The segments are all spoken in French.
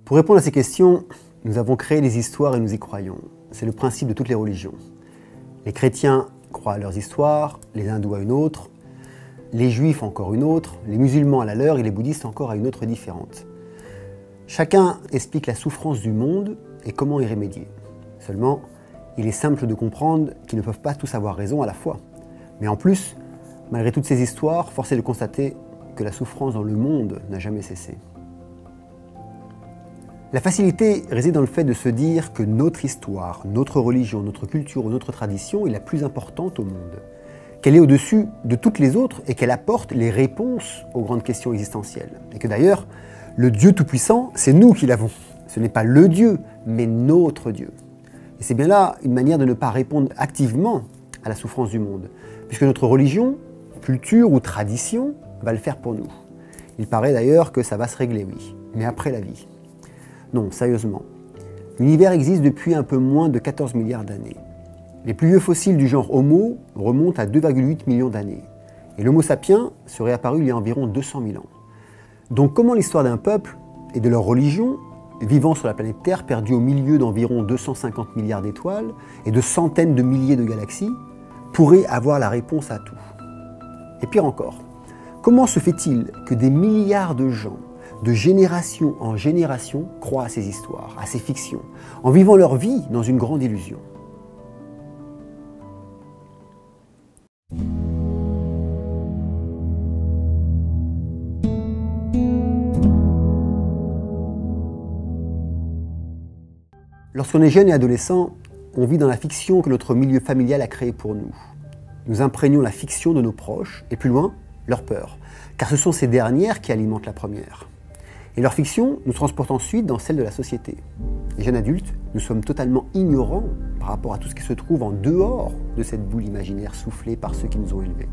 Pour répondre à ces questions, nous avons créé des histoires et nous y croyons. C'est le principe de toutes les religions. Les chrétiens croient à leurs histoires, les hindous à une autre, les juifs encore une autre, les musulmans à la leur et les bouddhistes encore à une autre différente. Chacun explique la souffrance du monde et comment y remédier. Seulement, il est simple de comprendre qu'ils ne peuvent pas tous avoir raison à la fois. Mais en plus, malgré toutes ces histoires, force est de constater que la souffrance dans le monde n'a jamais cessé. La facilité réside dans le fait de se dire que notre histoire, notre religion, notre culture ou notre tradition est la plus importante au monde, qu'elle est au-dessus de toutes les autres et qu'elle apporte les réponses aux grandes questions existentielles. Et que d'ailleurs, le Dieu Tout-Puissant, c'est nous qui l'avons. Ce n'est pas le Dieu, mais notre Dieu. Et c'est bien là une manière de ne pas répondre activement à la souffrance du monde, puisque notre religion, culture ou tradition va le faire pour nous. Il paraît d'ailleurs que ça va se régler, oui, mais après la vie. Non, sérieusement. L'univers existe depuis un peu moins de 14 milliards d'années. Les plus vieux fossiles du genre Homo remontent à 2,8 millions d'années. Et l'Homo sapiens serait apparu il y a environ 200 000 ans. Donc comment l'histoire d'un peuple et de leur religion, vivant sur la planète Terre, perdue au milieu d'environ 250 milliards d'étoiles et de centaines de milliers de galaxies, pourrait avoir la réponse à tout? Et pire encore, comment se fait-il que des milliards de gens, de génération en génération, croient à ces histoires, à ces fictions, en vivant leur vie dans une grande illusion? Lorsqu'on est jeune et adolescent, on vit dans la fiction que notre milieu familial a créée pour nous. Nous imprégnons la fiction de nos proches, et plus loin, leur peur, car ce sont ces dernières qui alimentent la première. Et leur fiction nous transporte ensuite dans celle de la société. Les jeunes adultes, nous sommes totalement ignorants par rapport à tout ce qui se trouve en dehors de cette boule imaginaire soufflée par ceux qui nous ont élevés.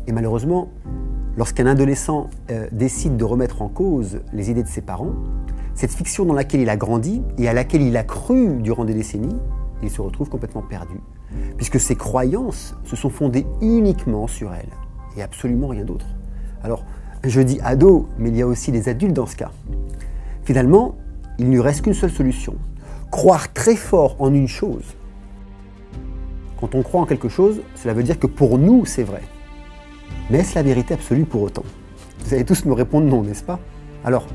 Et malheureusement, lorsqu'un adolescent décide de remettre en cause les idées de ses parents, cette fiction dans laquelle il a grandi et à laquelle il a cru durant des décennies, il se retrouve complètement perdu, puisque ses croyances se sont fondées uniquement sur elle, et absolument rien d'autre. Alors, je dis ado, mais il y a aussi des adultes dans ce cas. Finalement, il ne lui reste qu'une seule solution, croire très fort en une chose. Quand on croit en quelque chose, cela veut dire que pour nous, c'est vrai. Mais est-ce la vérité absolue pour autant? Vous allez tous me répondre non, n'est-ce pas? Alors,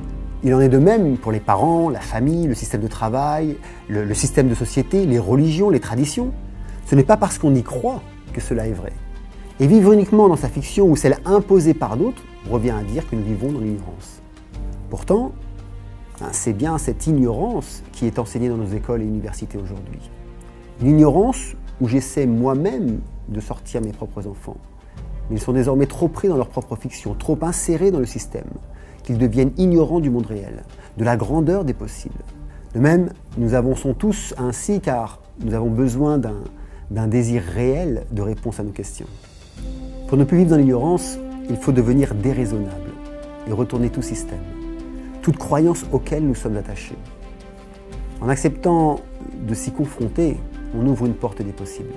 il en est de même pour les parents, la famille, le système de travail, le système de société, les religions, les traditions. Ce n'est pas parce qu'on y croit que cela est vrai. Et vivre uniquement dans sa fiction ou celle imposée par d'autres revient à dire que nous vivons dans l'ignorance. Pourtant, c'est bien cette ignorance qui est enseignée dans nos écoles et universités aujourd'hui. Une ignorance où j'essaie moi-même de sortir mes propres enfants. Mais ils sont désormais trop pris dans leur propre fiction, trop insérés dans le système, qu'ils deviennent ignorants du monde réel, de la grandeur des possibles. De même, nous avançons tous ainsi car nous avons besoin d'un désir réel de réponse à nos questions. Pour ne plus vivre dans l'ignorance, il faut devenir déraisonnable et retourner tout système, toute croyance auquel nous sommes attachés. En acceptant de s'y confronter, on ouvre une porte des possibles.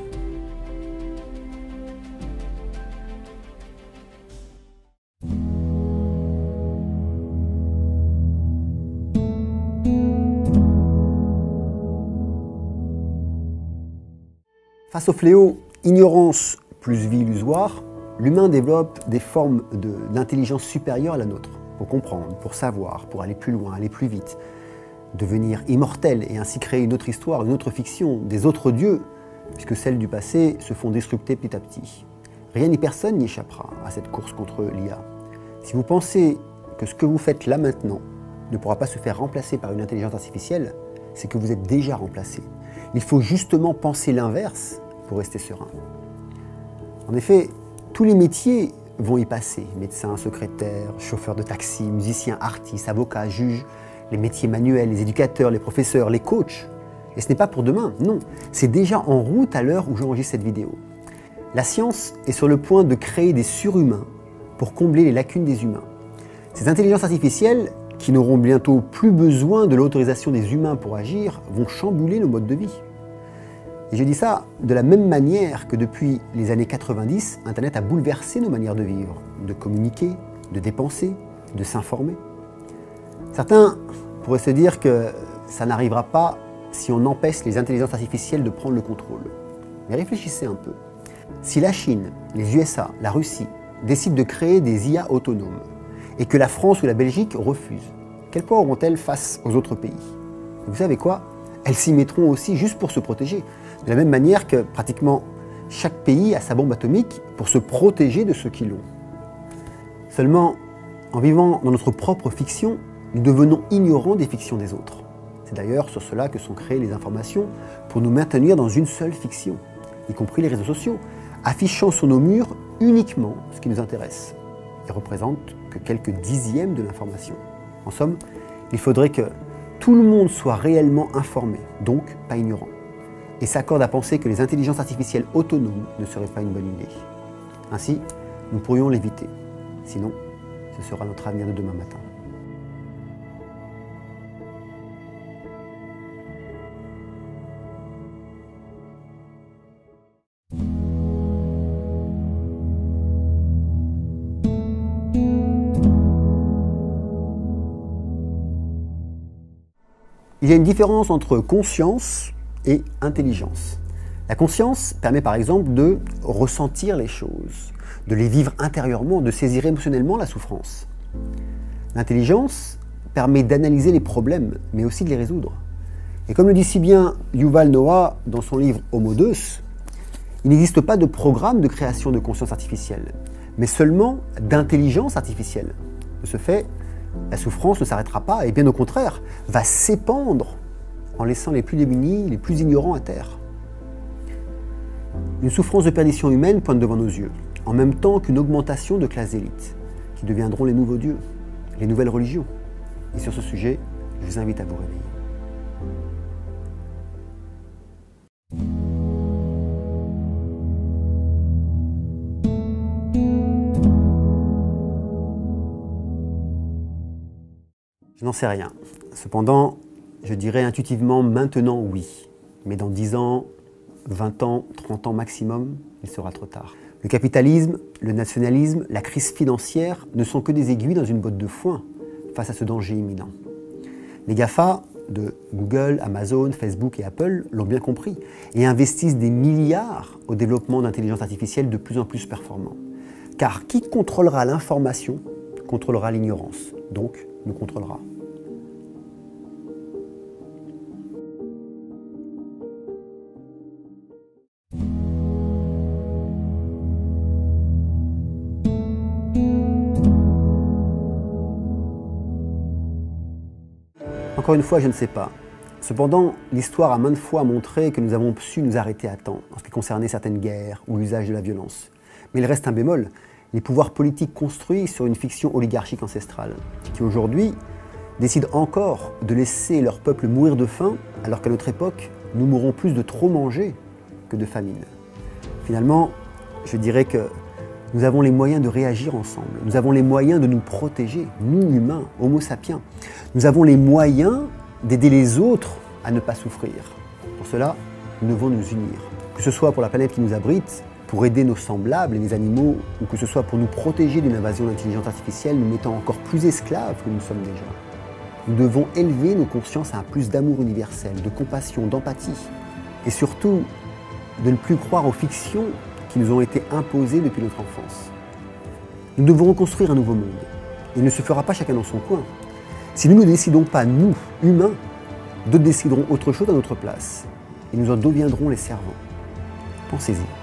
Face au fléau ignorance plus vie illusoire, l'humain développe des formes d'intelligence supérieure à la nôtre, pour comprendre, pour savoir, pour aller plus loin, aller plus vite, devenir immortel et ainsi créer une autre histoire, une autre fiction, des autres dieux, puisque celles du passé se font disrupter petit à petit. Rien ni personne n'y échappera à cette course contre l'IA. Si vous pensez que ce que vous faites là maintenant ne pourra pas se faire remplacer par une intelligence artificielle, c'est que vous êtes déjà remplacé. Il faut justement penser l'inverse pour rester serein. En effet, tous les métiers vont y passer. Médecins, secrétaires, chauffeurs de taxi, musiciens, artistes, avocats, juges, les métiers manuels, les éducateurs, les professeurs, les coachs. Et ce n'est pas pour demain, non. C'est déjà en route à l'heure où j'enregistre cette vidéo. La science est sur le point de créer des surhumains pour combler les lacunes des humains. Ces intelligences artificielles, qui n'auront bientôt plus besoin de l'autorisation des humains pour agir, vont chambouler nos modes de vie. Et je dis ça de la même manière que depuis les années 90, Internet a bouleversé nos manières de vivre, de communiquer, de dépenser, de s'informer. Certains pourraient se dire que ça n'arrivera pas si on empêche les intelligences artificielles de prendre le contrôle. Mais réfléchissez un peu. Si la Chine, les USA, la Russie décident de créer des IA autonomes et que la France ou la Belgique refusent, quel poids auront-elles face aux autres pays? Et vous savez quoi? Elles s'y mettront aussi juste pour se protéger. De la même manière que pratiquement chaque pays a sa bombe atomique pour se protéger de ceux qui l'ont. Seulement, en vivant dans notre propre fiction, nous devenons ignorants des fictions des autres. C'est d'ailleurs sur cela que sont créées les informations pour nous maintenir dans une seule fiction, y compris les réseaux sociaux, affichant sur nos murs uniquement ce qui nous intéresse et représentent que quelques dixièmes de l'information. En somme, il faudrait que tout le monde soit réellement informé, donc pas ignorant, et s'accorde à penser que les intelligences artificielles autonomes ne seraient pas une bonne idée. Ainsi, nous pourrions l'éviter. Sinon, ce sera notre avenir de demain matin. Il y a une différence entre conscience et intelligence. La conscience permet par exemple de ressentir les choses, de les vivre intérieurement, de saisir émotionnellement la souffrance. L'intelligence permet d'analyser les problèmes, mais aussi de les résoudre. Et comme le dit si bien Yuval Noah dans son livre Homo Deus, il n'existe pas de programme de création de conscience artificielle, mais seulement d'intelligence artificielle. De ce fait, la souffrance ne s'arrêtera pas et bien au contraire, va s'épandre en laissant les plus démunis, les plus ignorants à terre. Une souffrance de perdition humaine pointe devant nos yeux, en même temps qu'une augmentation de classes d'élites, qui deviendront les nouveaux dieux, les nouvelles religions. Et sur ce sujet, je vous invite à vous réveiller. Je n'en sais rien. Cependant, je dirais intuitivement maintenant oui. Mais dans 10 ans, 20 ans, 30 ans maximum, il sera trop tard. Le capitalisme, le nationalisme, la crise financière ne sont que des aiguilles dans une botte de foin face à ce danger imminent. Les GAFA de Google, Amazon, Facebook et Apple l'ont bien compris et investissent des milliards au développement d'intelligence artificielle de plus en plus performant. Car qui contrôlera l'information contrôlera l'ignorance, donc nous contrôlera. Encore une fois, je ne sais pas. Cependant, l'histoire a maintes fois montré que nous avons su nous arrêter à temps en ce qui concernait certaines guerres ou l'usage de la violence. Mais il reste un bémol, les pouvoirs politiques construits sur une fiction oligarchique ancestrale, qui aujourd'hui décident encore de laisser leur peuple mourir de faim, alors qu'à notre époque, nous mourrons plus de trop manger que de famine. Finalement, je dirais que nous avons les moyens de réagir ensemble, nous avons les moyens de nous protéger, nous humains, Homo sapiens. Nous avons les moyens d'aider les autres à ne pas souffrir. Pour cela, nous devons nous unir. Que ce soit pour la planète qui nous abrite, pour aider nos semblables et les animaux, ou que ce soit pour nous protéger d'une invasion d'intelligence artificielle nous mettant encore plus esclaves que nous sommes déjà. Nous devons élever nos consciences à un plus d'amour universel, de compassion, d'empathie, et surtout de ne plus croire aux fictions qui nous ont été imposées depuis notre enfance. Nous devons reconstruire un nouveau monde. Il ne se fera pas chacun dans son coin. Si nous ne décidons pas, nous, humains, d'autres décideront autre chose à notre place, et nous en deviendrons les servants. Pensez-y.